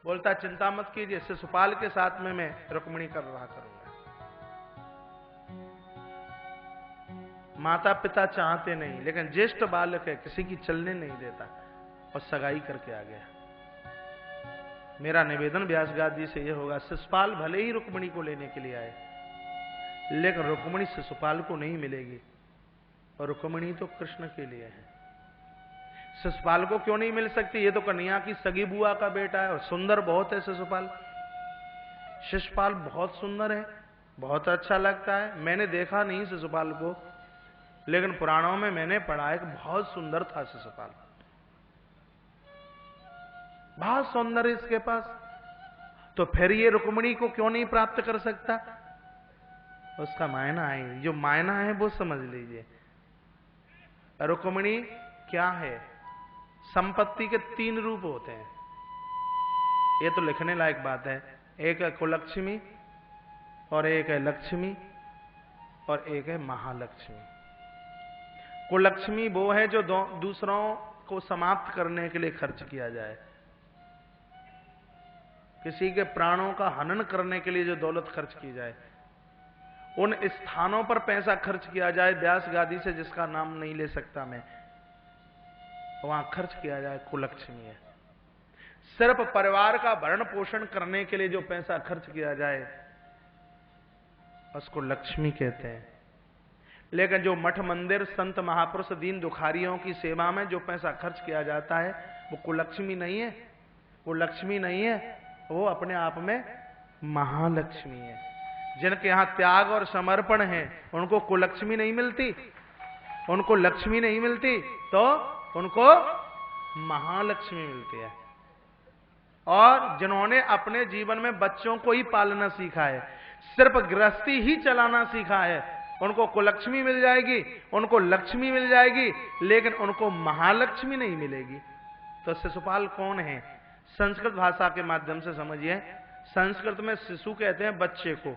बोलता चिंता मत कीजिए, शिशुपाल के साथ में मैं रुक्मिणी का विवाह करूंगा। माता पिता चाहते नहीं, लेकिन ज्येष्ठ बालक है, किसी की चलने नहीं देता और सगाई करके आ गया। मेरा निवेदन व्यासगाद जी से यह होगा, शिशुपाल भले ही रुक्मिणी को लेने के लिए आए, लेकिन रुक्मिणी शिशुपाल को नहीं मिलेगी, और रुक्मिणी तो कृष्ण के लिए है। शिशुपाल को क्यों नहीं मिल सकती? ये तो कन्हैया की सगी बुआ का बेटा है और सुंदर बहुत है शिशुपाल। शिशुपाल बहुत सुंदर है, बहुत अच्छा लगता है। मैंने देखा नहीं शिशुपाल को, लेकिन पुराणों में मैंने पढ़ा है कि बहुत सुंदर था शिशुपाल, बहुत सौंदर्य इसके पास। तो फिर ये रुक्मिणी को क्यों नहीं प्राप्त कर सकता? उसका मायना है, जो मायना है वो समझ लीजिए। रुक्मिणी क्या है? संपत्ति के 3 रूप होते हैं, ये तो लिखने लायक बात है। एक है कुलक्ष्मी, और एक है लक्ष्मी, और एक है महालक्ष्मी। कुलक्ष्मी वो है जो दूसरों को समाप्त करने के लिए खर्च किया जाए, किसी के प्राणों का हनन करने के लिए जो दौलत खर्च की जाए, उन स्थानों पर पैसा खर्च किया जाए व्यास गादी से, जिसका नाम नहीं ले सकता मैं, वहां खर्च किया जाए, कुलक्ष्मी है। सिर्फ परिवार का भरण पोषण करने के लिए जो पैसा खर्च किया जाए उसको लक्ष्मी कहते हैं। लेकिन जो मठ मंदिर, संत महापुरुष, दीन दुखारियों की सेवा में जो पैसा खर्च किया जाता है वो कुलक्ष्मी नहीं है, वो लक्ष्मी नहीं है, वो अपने आप में महालक्ष्मी है। जिनके यहां त्याग और समर्पण है उनको कुलक्ष्मी नहीं मिलती, उनको लक्ष्मी नहीं मिलती, तो उनको महालक्ष्मी मिलती है। और जिन्होंने अपने जीवन में बच्चों को ही पालना सीखा है, सिर्फ गृहस्थी ही चलाना सीखा है, उनको कुलक्ष्मी मिल जाएगी, उनको लक्ष्मी मिल जाएगी, लेकिन उनको महालक्ष्मी नहीं मिलेगी। तो शिशुपाल कौन है? संस्कृत भाषा के माध्यम से समझिए। संस्कृत में शिशु कहते हैं बच्चे को,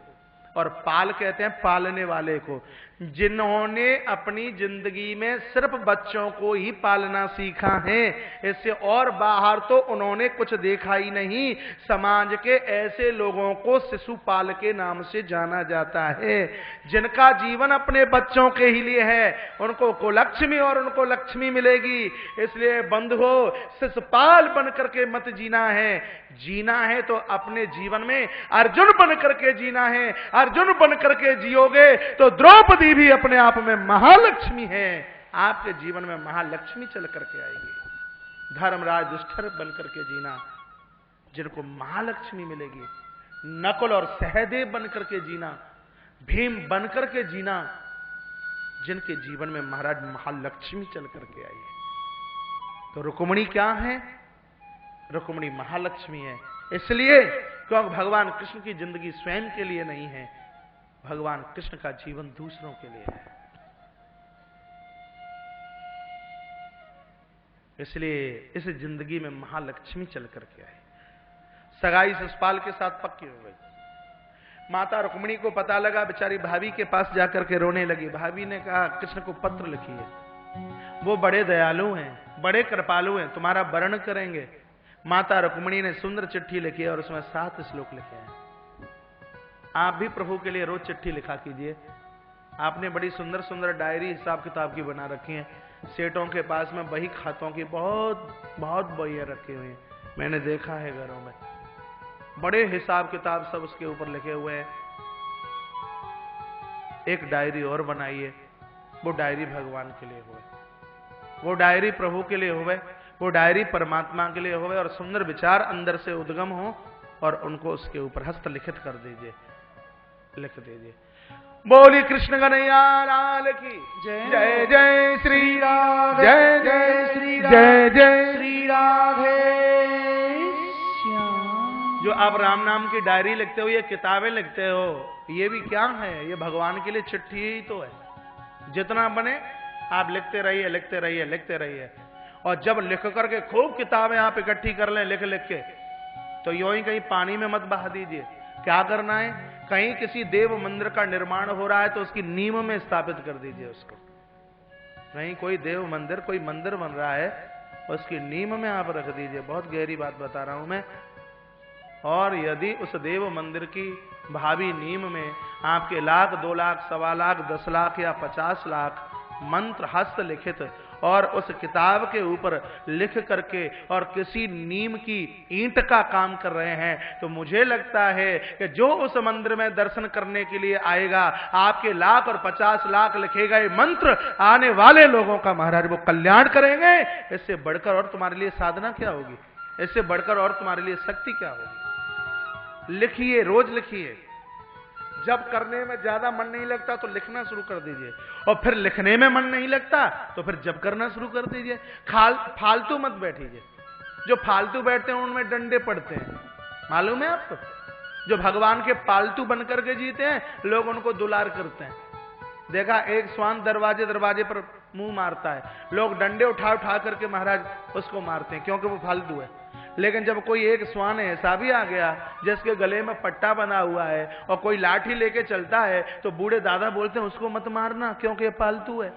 और पाल कहते हैं पालने वाले को। जिन्होंने अपनी जिंदगी में सिर्फ बच्चों को ही पालना सीखा है, इससे और बाहर तो उन्होंने कुछ देखा ही नहीं। समाज के ऐसे लोगों को शिशुपाल के नाम से जाना जाता है। जिनका जीवन अपने बच्चों के ही लिए है, उनको कुलक्ष्मी और उनको लक्ष्मी मिलेगी। इसलिए बंधुओ, शिशुपाल बन करके मत जीना है। जीना है तो अपने जीवन में अर्जुन बन करके जीना है। अर्जुन बन करके जियोगे तो द्रौपदी भी अपने आप में महालक्ष्मी है। आपके जीवन में महालक्ष्मी चल करके आएगी। धर्मराज युधिष्ठिर बन करके जीना, जिनको महालक्ष्मी मिलेगी। नकुल और सहदेव बन करके जीना, भीम बन करके जीना, जिनके जीवन में महाराज महालक्ष्मी चल करके आई है। तो रुक्मिणी क्या है? रुक्मिणी महालक्ष्मी है। इसलिए क्योंकि भगवान कृष्ण की जिंदगी स्वयं के लिए नहीं है, भगवान कृष्ण का जीवन दूसरों के लिए है। इसलिए इस जिंदगी में महालक्ष्मी चल करके आई। सगाई शिशुपाल के साथ पक्की हो गई। माता रुक्मिणी को पता लगा, बेचारी भाभी के पास जाकर के रोने लगी। भाभी ने कहा कृष्ण को पत्र लिखिए, वो बड़े दयालु हैं, बड़े कृपालु हैं, तुम्हारा वर्ण करेंगे। माता रुक्मिणी ने सुंदर चिट्ठी लिखी है और उसमें 7 श्लोक लिखे हैं। आप भी प्रभु के लिए रोज चिट्ठी लिखा कीजिए। आपने बड़ी सुंदर सुंदर डायरी हिसाब किताब की बना रखी है। सेठों के पास में बही खातों की बहुत बहुत बहियां रखी हुई हैं, मैंने देखा है घरों में। बड़े हिसाब किताब सब उसके ऊपर लिखे हुए हैं। एक डायरी और बनाइए, वो डायरी भगवान के लिए हुए, वो डायरी प्रभु के लिए हुए, वो डायरी परमात्मा के लिए हुए, और सुंदर विचार अंदर से उद्गम हो और उनको उसके ऊपर हस्तलिखित कर दीजिए, लिख दीजिए। बोली कृष्ण कन्हैया लाल की जय। जय जय श्री राधे, जय जय श्री राधे, जय जय श्री राधे श्याम। जो आप राम नाम की डायरी लिखते हो, ये किताबें लिखते हो, ये भी क्या है? ये भगवान के लिए चिट्ठी ही तो है। जितना बने आप लिखते रहिए, लिखते रहिए, लिखते रहिए। और जब लिख करके खूब किताबें आप इकट्ठी कर लें लिख लिख के, तो यूं ही कहीं पानी में मत बहा दीजिए। क्या करना है? कहीं किसी देव मंदिर का निर्माण हो रहा है तो उसकी नींव में स्थापित कर दीजिए उसको। कहीं कोई देव मंदिर, कोई मंदिर बन रहा है, उसकी नींव में आप रख दीजिए। बहुत गहरी बात बता रहा हूं मैं। और यदि उस देव मंदिर की भावी नींव में आपके 1 लाख, 2 लाख, 1.25 लाख, 10 लाख या 50 लाख मंत्र हस्त लिखित और उस किताब के ऊपर लिख करके और किसी नीम की ईंट का काम कर रहे हैं, तो मुझे लगता है कि जो उस मंदिर में दर्शन करने के लिए आएगा, आपके 1 लाख और 50 लाख लिखे गए मंत्र आने वाले लोगों का महाराज वो कल्याण करेंगे। इससे बढ़कर और तुम्हारे लिए साधना क्या होगी? इससे बढ़कर और तुम्हारे लिए शक्ति क्या होगी? लिखिए, रोज लिखिए। जब करने में ज्यादा मन नहीं लगता तो लिखना शुरू कर दीजिए, और फिर लिखने में मन नहीं लगता तो फिर जब करना शुरू कर दीजिए। फालतू मत बैठिए। जो फालतू बैठते हैं उनमें डंडे पड़ते हैं, मालूम है आपको? जो भगवान के पालतू बनकर के जीते हैं, लोग उनको दुलार करते हैं। देखा, एक श्वान दरवाजे दरवाजे पर मुंह मारता है, लोग डंडे उठा उठा करके महाराज उसको मारते हैं, क्योंकि वो फालतू है। लेकिन जब कोई एक श्वान ऐसा भी आ गया जिसके गले में पट्टा बना हुआ है और कोई लाठी लेके चलता है, तो बूढ़े दादा बोलते हैं उसको मत मारना, क्योंकि ये पालतू है।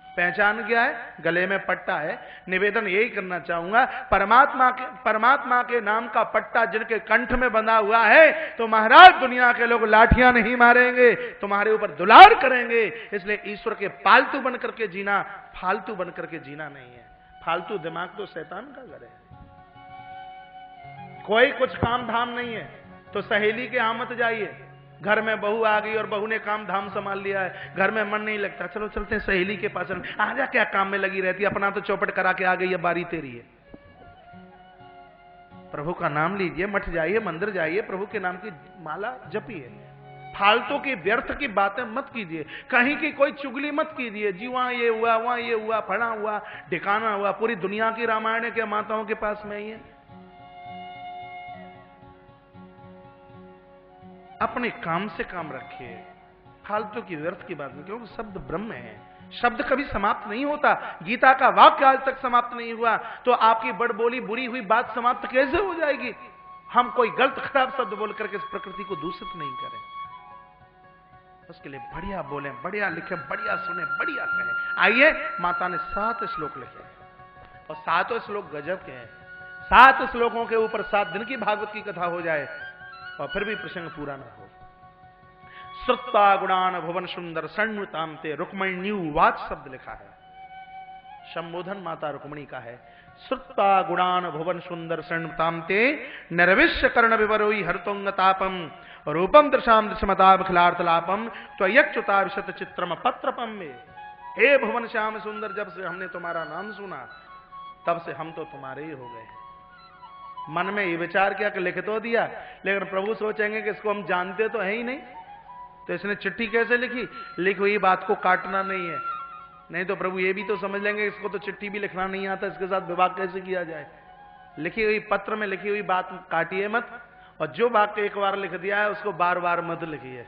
पहचान क्या है? गले में पट्टा है। निवेदन यही करना चाहूंगा, परमात्मा के नाम का पट्टा जिनके कंठ में बंधा हुआ है, तो महाराज दुनिया के लोग लाठियां नहीं मारेंगे, तुम्हारे ऊपर दुलार करेंगे। इसलिए ईश्वर के पालतू बनकर के जीना, फालतू बनकर के जीना नहीं है। फालतू दिमाग तो शैतान का घर है। कोई कुछ काम धाम नहीं है तो सहेली के यहां मत जाइए। घर में बहू आ गई और बहू ने काम धाम संभाल लिया है, घर में मन नहीं लगता, चलो चलते हैं सहेली के पास। आजा, क्या काम में लगी रहती है, अपना तो चौपट करा के आ गई है, बारी तेरी है। प्रभु का नाम लीजिए, मठ जाइए, मंदिर जाइए, प्रभु के नाम की माला जपिए। फालतू की व्यर्थ की बातें मत कीजिए, कहीं की कोई चुगली मत कीजिए। जी वहां ये हुआ, वहां ये हुआ, फला हुआ, ठिकाना हुआ। पूरी दुनिया की रामायण क्या माताओं के पास में ही है? अपने काम से काम रखिए, फालतू की व्यर्थ की बात नहीं, क्योंकि शब्द ब्रह्म है। शब्द कभी समाप्त नहीं होता। गीता का वाक्य आज तक समाप्त नहीं हुआ, तो आपकी बड़बोली बुरी हुई बात समाप्त कैसे हो जाएगी? हम कोई गलत खराब शब्द बोल करके इस प्रकृति को दूषित नहीं करें। उसके लिए बढ़िया बोले, बढ़िया लिखे, बढ़िया सुने, बढ़िया कहें। आइए, माता ने 7 श्लोक लिखे और 7 श्लोक गजब के हैं। 7 श्लोकों के ऊपर 7 दिन की भागवत की कथा हो जाए और फिर भी प्रसंग पूरा ना हो। श्रुत्वा गुणान भुवन सुंदर सन्नुतामते रुक्मिण्युवाच शब्द लिखा है। संबोधन माता रुक्मिणी का है। श्रुत्वा गुणान भुवन सुंदर सन्नुतामते निर्विश्य कर्ण विवरोई हरतोंगतापम रूपम दृशाम दृश्यमताभिखिलार्थलापम त्वयच्युता विशत चित्रम पत्रपम में। हे भुवन श्याम सुंदर, जब से हमने तुम्हारा नाम सुना तब से हम तो तुम्हारे ही हो गए। मन में ये विचार किया कि लिख तो दिया, लेकिन प्रभु सोचेंगे कि इसको हम जानते तो है ही नहीं, तो इसने चिट्ठी कैसे लिखी? लिखी हुई बात को काटना नहीं है, नहीं तो प्रभु ये भी तो समझ लेंगे इसको तो चिट्ठी भी लिखना नहीं आता, इसके साथ विवाह कैसे किया जाए। लिखी हुई पत्र में लिखी हुई बात काटिए मत, और जो वाक्य एक बार लिख दिया है उसको बार बार मत लिखिए।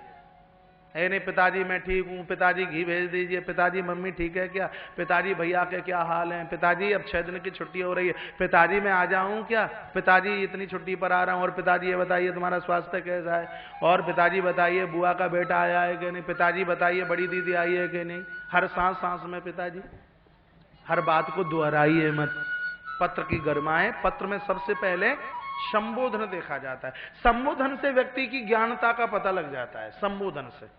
नहीं पिताजी मैं ठीक हूं, पिताजी घी भेज दीजिए, पिताजी मम्मी ठीक है क्या, पिताजी भैया के क्या हाल है, पिताजी अब 6 दिन की छुट्टी हो रही है, पिताजी मैं आ जाऊं क्या, पिताजी इतनी छुट्टी पर आ रहा हूं, और पिताजी ये बताइए तुम्हारा स्वास्थ्य कैसा है, और पिताजी बताइए बुआ का बेटा आया है कि नहीं, पिताजी बताइए बड़ी दीदी आई है कि नहीं। हर सांस सांस में पिताजी, हर बात को दोहराइए मत। पत्र की गरिमा है। पत्र में सबसे पहले संबोधन देखा जाता है। संबोधन से व्यक्ति की ज्ञानता का पता लग जाता है, संबोधन से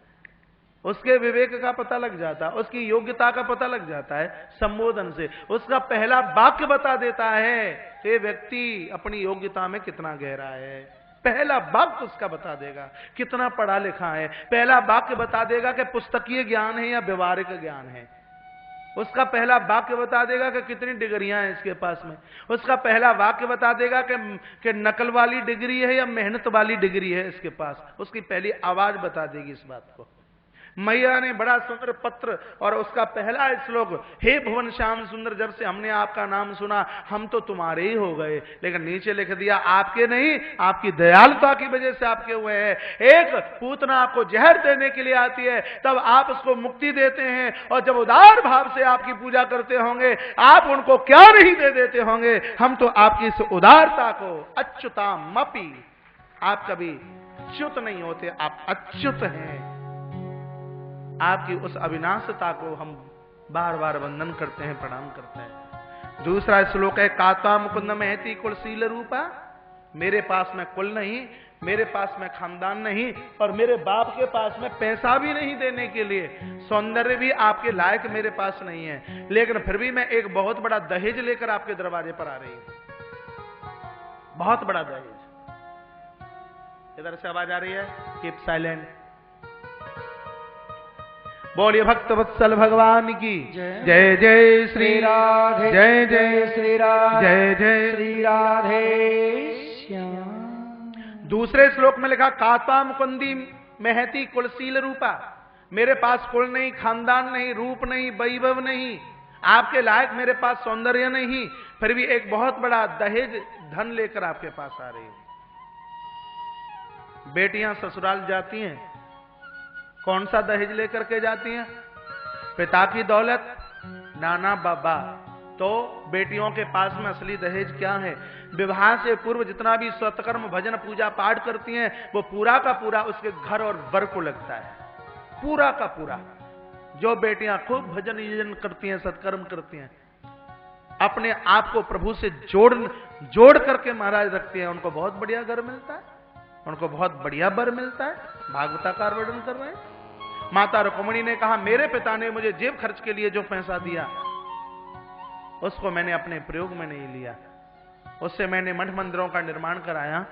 उसके विवेक का पता लग जाता है, उसकी योग्यता का पता लग जाता है। संबोधन से उसका पहला वाक्य बता देता है कि ये व्यक्ति अपनी योग्यता में कितना गहरा है। पहला वाक्य उसका बता देगा कितना पढ़ा लिखा है। पहला वाक्य बता देगा कि पुस्तकीय ज्ञान है या व्यवहारिक ज्ञान है। उसका पहला वाक्य बता देगा कि कितनी डिग्रियां हैं इसके पास में। उसका पहला वाक्य बता देगा कि नकल वाली डिग्री है या मेहनत वाली डिग्री है इसके पास। उसकी पहली आवाज बता देगी इस बात को। मैया ने बड़ा सुंदर पत्र और उसका पहला श्लोक, हे भुवन श्याम सुंदर, जब से हमने आपका नाम सुना हम तो तुम्हारे ही हो गए। लेकिन नीचे लिख दिया आपके नहीं, आपकी दयालुता की वजह से आपके हुए हैं। एक पूतना आपको जहर देने के लिए आती है तब आप उसको मुक्ति देते हैं, और जब उदार भाव से आपकी पूजा करते होंगे आप उनको क्या नहीं दे देते होंगे। हम तो आपकी इस उदारता को अच्युतामपि, आप कभी च्युत नहीं होते, आप अच्युत हैं। आपकी उस अविनाशता को हम बार बार वंदन करते हैं, प्रणाम करते हैं। दूसरा श्लोक है, कात्वा मुकुंद महती कुलशील रूपा मेरे पास में कुल नहीं, मेरे पास में खानदान नहीं, और मेरे बाप के पास में पैसा भी नहीं देने के लिए, सौंदर्य भी आपके लायक मेरे पास नहीं है, लेकिन फिर भी मैं एक बहुत बड़ा दहेज लेकर आपके दरवाजे पर आ रही हूं, बहुत बड़ा दहेज। इधर से आवाज आ रही है, कीप साइलेंट। बोलिए भक्त वत्सल भगवान की जय जय श्री राधे, जय जय श्री राधे, जय जय श्री राधे श्याम। दूसरे श्लोक में लिखा, कात्वा मुकुंदी महती कुलशील रूपा, मेरे पास कुल नहीं, खानदान नहीं, रूप नहीं, वैभव नहीं, आपके लायक मेरे पास सौंदर्य नहीं, फिर भी एक बहुत बड़ा दहेज धन लेकर आपके पास आ रही हूं। बेटियां ससुराल जाती हैं, कौन सा दहेज लेकर के जाती हैं? पिता की दौलत, नाना बाबा। तो बेटियों के पास में असली दहेज क्या है? विवाह से पूर्व जितना भी सत्कर्म भजन पूजा पाठ करती हैं, वो पूरा का पूरा उसके घर और वर को लगता है, पूरा का पूरा। जो बेटियां खूब भजन यजन करती हैं, सत्कर्म करती हैं, अपने आप को प्रभु से जोड़ करके महाराज रखती हैं, उनको बहुत बढ़िया घर मिलता है, उनको बहुत बढ़िया वर मिलता है। भागवताकार वर्णन कर रहे हैं। माता रुक्मिणी ने कहा, मेरे पिता ने मुझे जेब खर्च के लिए जो पैसा दिया, उसको मैंने अपने प्रयोग में नहीं लिया, उससे मैंने मठ मंदिरों का निर्माण कराया,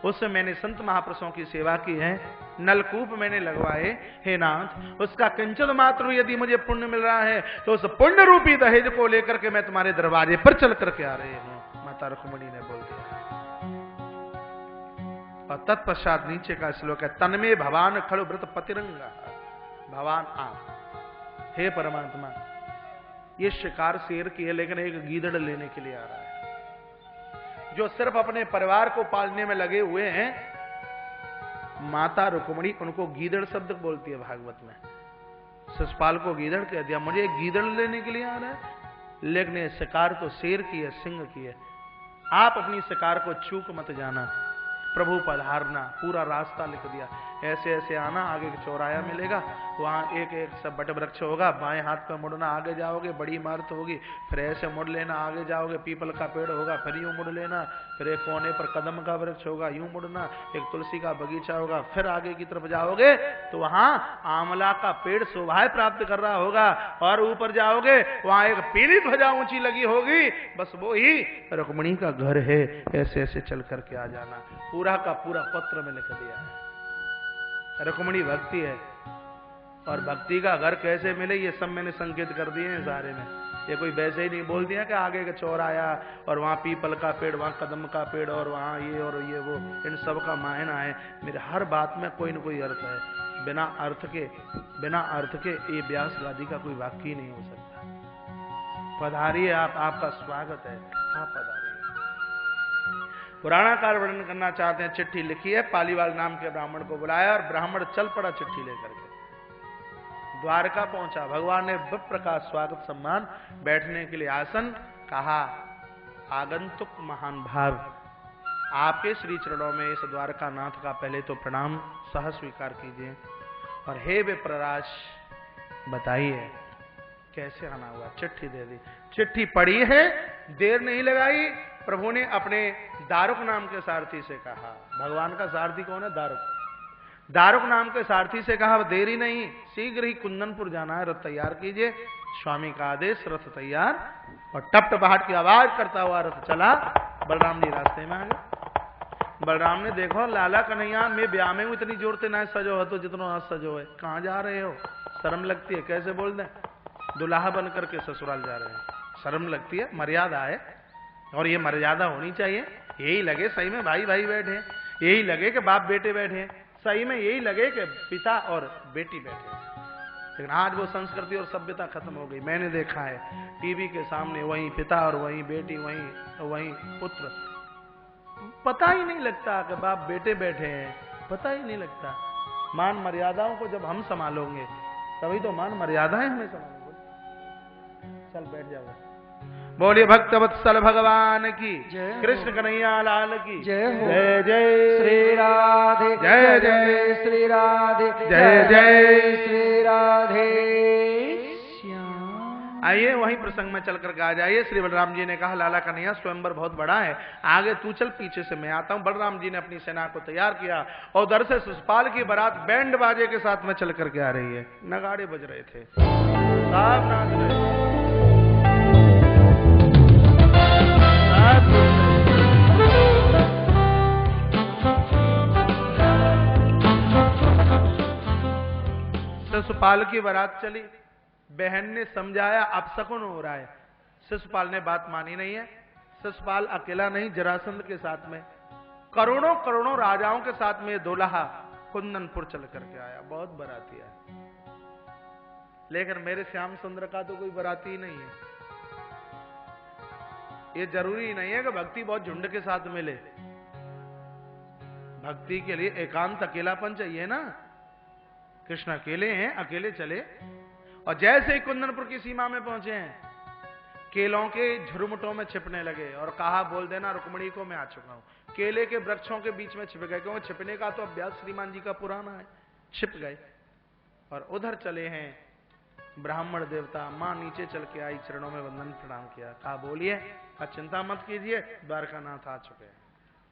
उससे मैंने संत महापुरुषों की सेवा की है, नलकूप मैंने लगवाए। हे नाथ, उसका किंचित मात्र यदि मुझे पुण्य मिल रहा है, तो उस पुण्य रूपी दहेज को लेकर के मैं तुम्हारे दरवाजे पर चल करके आ रही हूं, माता रुक्मिणी ने बोल दिया। और तत्पश्चात नीचे का श्लोक है, तन्मे भवान खड़ु व्रत पतिरंगा। भगवान आप, हे परमात्मा, ये शिकार शेर की है, लेकिन एक गीदड़ लेने के लिए आ रहा है, जो सिर्फ अपने परिवार को पालने में लगे हुए हैं। माता रुक्मिणी उनको गीदड़ शब्द बोलती है भागवत में। शिशुपाल को गीदड़ कह दिया, मुझे एक गीदड़ लेने के लिए आ रहा है, लेकिन ये शिकार तो शेर की है, सिंह की है। आप अपनी शिकार को चूक मत जाना, प्रभु पधारना, पूरा रास्ता लिख दिया, ऐसे ऐसे आना, आगे चौराया मिलेगा, वहां एक एक सब बट वृक्ष होगा, बाएं हाथ पर मुड़ना, आगे जाओगे बड़ी इमारत होगी, फिर ऐसे मुड़ लेना, आगे जाओगे पीपल का पेड़ होगा, फिर यूं मुड़ लेना, फिर एक कोने पर कदम का वृक्ष होगा, यूं मुड़ना, एक तुलसी का बगीचा होगा, फिर आगे की तरफ जाओगे तो वहां आंवला का पेड़ शोभा प्राप्त कर रहा होगा, और ऊपर जाओगे वहां एक पीली ध्वजा ऊंची लगी होगी, बस वो ही रुक्मिणी का घर है। ऐसे ऐसे चल करके आ जाना, पूरा का पूरा पत्र में लिख दिया है। रुक्मिणी भक्ति है, और भक्ति का घर कैसे मिले ये सब मैंने संकेत कर दिए हैं सारे में। ये कोई वैसे ही नहीं बोल दिया कि आगे का चौराया और वहां पीपल का पेड़, वहां कदम का पेड़, और वहां ये और ये वो, इन सब का मायना है। मेरे हर बात में कोई न कोई अर्थ है, बिना अर्थ के ये व्यास गादी का कोई वाक्य ही नहीं हो सकता। पधारिए आप, आपका स्वागत है, आप पधारिए। पुराणाकार वर्णन करना चाहते हैं, चिट्ठी लिखी है, पालीवाल नाम के ब्राह्मण को बुलाया और ब्राह्मण चल पड़ा चिट्ठी लेकर के, द्वारका पहुंचा। भगवान ने विप्र का स्वागत सम्मान, बैठने के लिए आसन, कहा, आगंतुक महान भाव, आपके श्री चरणों में इस द्वारका नाथ का पहले तो प्रणाम सह स्वीकार कीजिए, और हे विप्रराज बताइए कैसे आना हुआ। चिट्ठी दे दी, चिट्ठी पढ़ी है, देर नहीं लगाई, प्रभु ने अपने दारुक नाम के सारथी से कहा। भगवान का सारथी कौन है? दारुक। दारुक नाम के सारथी से कहा, देरी नहीं, शीघ्र ही कुंदनपुर जाना है, रथ तैयार कीजिए। स्वामी का आदेश, रथ तैयार, और टप टपाहट की आवाज करता हुआ रथ चला। बलराम जी रास्ते में आ गए। बलराम ने देखो, लाला कन्हैया, मैं ब्याह में हूं, इतनी जोर से ना सजो है तो जितना आज सजो है, कहां जा रहे हो? शर्म लगती है, कैसे बोल दें? दुल्हा बन करके ससुराल जा रहे हैं, शर्म लगती है, मर्यादा है, और ये मर्यादा होनी चाहिए। यही लगे सही में भाई भाई बैठे, यही लगे कि बाप बेटे बैठे, सही में यही लगे कि पिता और बेटी बैठे। लेकिन आज वो संस्कृति और सभ्यता खत्म हो गई। मैंने देखा है टीवी के सामने वहीं पिता और वहीं बेटी, वहीं पुत्र, पता ही नहीं लगता कि बाप बेटे बैठे हैं, पता ही नहीं लगता। मान मर्यादाओं को जब हम संभालोगे तभी तो मान मर्यादाएं हमें संभालोगे। चल बैठ जाओ। बोलिए भक्त वत्सल भगवान की, कृष्ण कन्हैया लाल की जय। जय जय श्री राधे, जय जय श्री राधे, जय जय श्री राधे श्याम। आइए वहीं प्रसंग में चल करके आ जाइए। श्री बलराम जी ने कहा लाला कन्हैया स्वयंवर बहुत बड़ा है, आगे तू चल, पीछे से मैं आता हूं। बलराम जी ने अपनी सेना को तैयार किया और उधर से शिशुपाल की बारात बैंड बाजे के साथ में चल करके आ रही है। नगाड़े बज रहे थे, सब नाच रहे थे, शिशुपाल की बारात चली। बहन ने समझाया अपशकुन हो रहा है, शिशुपाल ने बात मानी नहीं है। शिशुपाल अकेला नहीं, जरासंध के साथ में करोड़ों करोड़ों राजाओं के साथ में दूल्हा कुंदनपुर चल करके आया। बहुत बराती है, लेकिन मेरे श्याम सुंदर का तो कोई बराती नहीं है। ये जरूरी नहीं है कि भक्ति बहुत झुंड के साथ मिले, भक्ति के लिए एकांत अकेलापन चाहिए ना। कृष्ण अकेले हैं, अकेले चले। और जैसे ही कुंदनपुर की सीमा में पहुंचे हैं, केलों के झुरमुटों में छिपने लगे और कहा बोल देना रुक्मणी को मैं आ चुका हूं। केले के वृक्षों के बीच में छिप गए, क्योंकि छिपने का तो अभ्यास श्रीमान जी का पुराना है। छिप गए और उधर चले हैं ब्राह्मण देवता। मां नीचे चल के आई, चरणों में वंदन प्रणाम किया, कहा बोलिए। कहा चिंता मत कीजिए, द्वारकानाथ आ चुके हैं।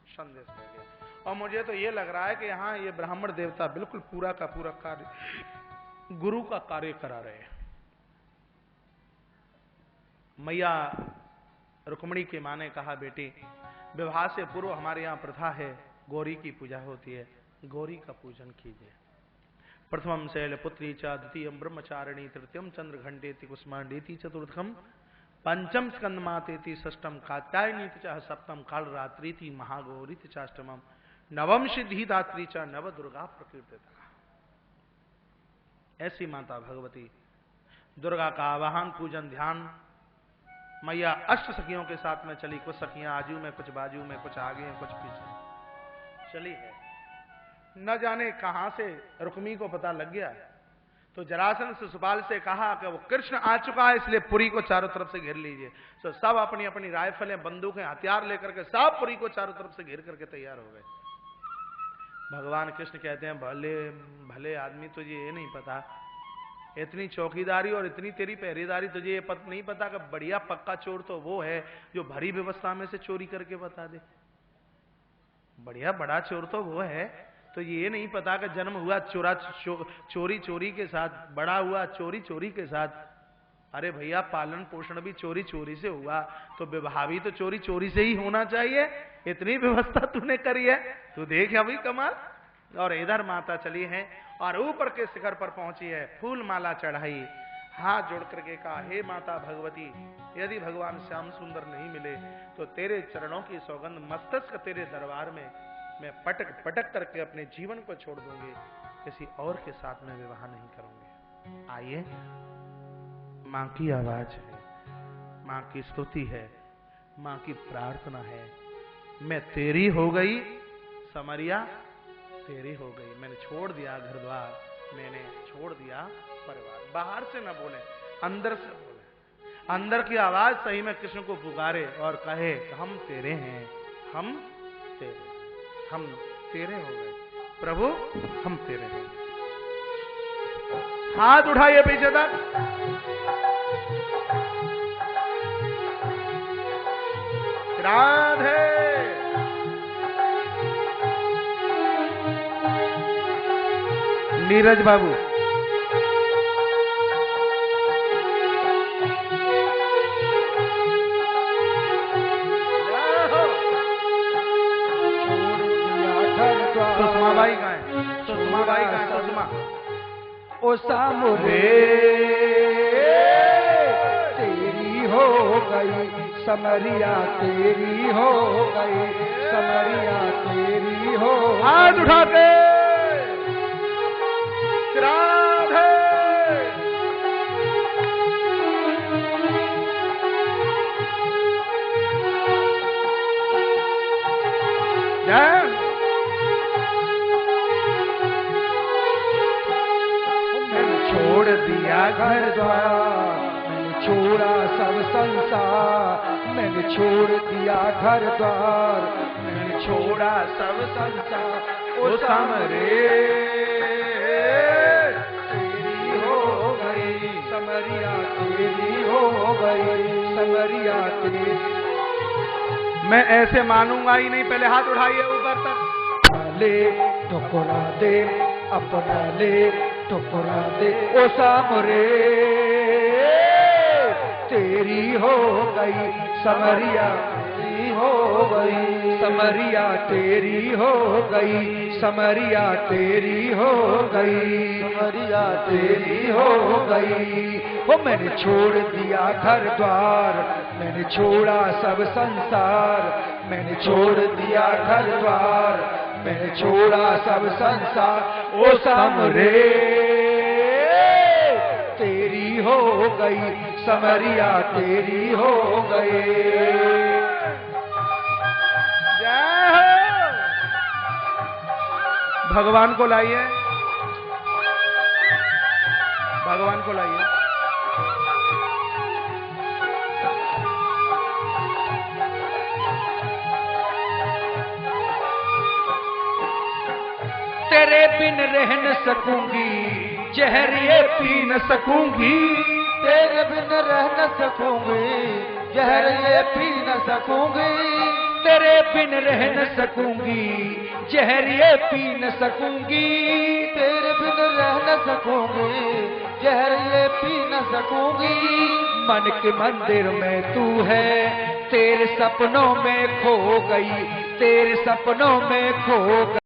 संदेश दे दिया। और मुझे तो ये लग रहा है कि यहाँ ये ब्राह्मण देवता बिल्कुल पूरा का पूरा कार्य गुरु का कार्य करा रहे हैं। मैया रुक्मणी की मां ने कहा बेटी, विवाह से पूर्व हमारे यहाँ प्रथा है, गौरी की पूजा होती है, गौरी का पूजन कीजिए। प्रथमम शैलपुत्री च, द्वितीयम ब्रह्मचारिणी, तृतीयम चंद्रघंटेति कुष्मांडेति, चतुर्थम पंचम स्कंदमातेति, षष्ठम कात्यायनी च, सप्तम कालरात्रीति, महागौरीति चाष्टमम, नवम सिद्धिदात्री च, नव दुर्गा प्रकीर्तिता। ऐसी माता भगवती दुर्गा का आवाहन, पूजन, ध्यान। मैया अष्ट सखियों के साथ में चली। कुछ सखियां आजू में, कुछ बाजू में, कुछ आगे हैं, कुछ पीछे चली है। न जाने कहां से रुक्मी को पता लग गया, तो जरासंध शिशुपाल से कहा कि वो कृष्ण आ चुका है, इसलिए पुरी को चारों तरफ से घेर लीजिए। तो सब अपनी अपनी राइफलें, बंदूकें, हथियार लेकर के सब पुरी को चारों तरफ से घेर करके तैयार हो गए। भगवान कृष्ण कहते हैं भले भले आदमी, तुझे ये नहीं पता, इतनी चौकीदारी और इतनी तेरी पहरेदारी, तुझे ये नहीं पता कि बढ़िया पक्का चोर तो वो है जो भरी व्यवस्था में से चोरी करके बता दे। बढ़िया बड़ा चोर तो वो है, तो ये नहीं पता कि जन्म हुआ चोरी चोरी के साथ, बड़ा हुआ चोरी चोरी के साथ। अरे भैया पालन पोषण भी चोरी चोरी से हुआ, तो विवाह भी तो चोरी चोरी से ही होना चाहिए। इतनी व्यवस्था तूने करी है, तू देख अभी कमाल। और इधर माता चली है और ऊपर के शिखर पर पहुंची है, फूल माला चढ़ाई, हाथ जोड़ करके कहा हे माता भगवती, यदि भगवान श्याम सुंदर नहीं मिले तो तेरे चरणों की सौगंध मस्तक तेरे दरबार में मैं पटक पटक करके अपने जीवन को छोड़ दूंगी, किसी और के साथ में विवाह नहीं करूंगी। आइए, मां की आवाज है, मां की स्तुति है, मां की प्रार्थना है। मैं तेरी हो गई समरिया, तेरी हो गई। मैंने छोड़ दिया घर द्वार, मैंने छोड़ दिया परिवार। बाहर से न बोले, अंदर से बोले। अंदर की आवाज सही में कृष्ण को पुकारे और कहे हम तेरे हैं, हम तेरे, हम तेरे हो गए प्रभु, हम तेरे हैं। हाथ उठाइए पीछे तक। राधे नीरज बाबू, सुषमा बाई का है, सुषमा बाई का है, सुषमा। ओ सामुरे तेरी हो गई समरिया, तेरी हो गई समरिया, तेरी हो। हाथ उठा के राधे जय। छोड़ दिया घर द्वार, मैंने छोड़ा सब संसार, मैंने छोड़ दिया घर द्वार, मैंने छोड़ा सब संसार। ओ समरे तेरी हो गई समरिया, तेरी हो गई समरिया तेरी। मैं ऐसे मानूंगा ही नहीं, पहले हाथ उठाइए ऊपर तक। ले ठुकरा दे अपना, ले ठुकरा दे ओ सामरे तेरी हो गई समरिया, तेरी हो गई समरिया, तेरी हो गई समरिया, तेरी हो गई समरिया, तेरी हो गई। वो मैंने छोड़ दिया घर द्वार, मैंने छोड़ा सब संसार, मैंने छोड़ दिया घर द्वार, मैंने छोड़ा सब संसार ओ सामरे तेरी हो गई समरिया, तेरी हो गई। जय हो। भगवान को लाइए, भगवान को लाइए। तेरे बिन रह न सकूंगी, जहर ये पी न सकूंगी, तेरे बिन रह न सकूंगी, जहर ये पी न सकूंगी, तेरे बिन रह न सकूंगी, जहर ये पी न सकूंगी, तेरे बिन रह न सकूंगी, जहर ये पी न सकूंगी। मन के मंदिर में तू है, तेरे सपनों में खो गई, तेरे सपनों में खो गई।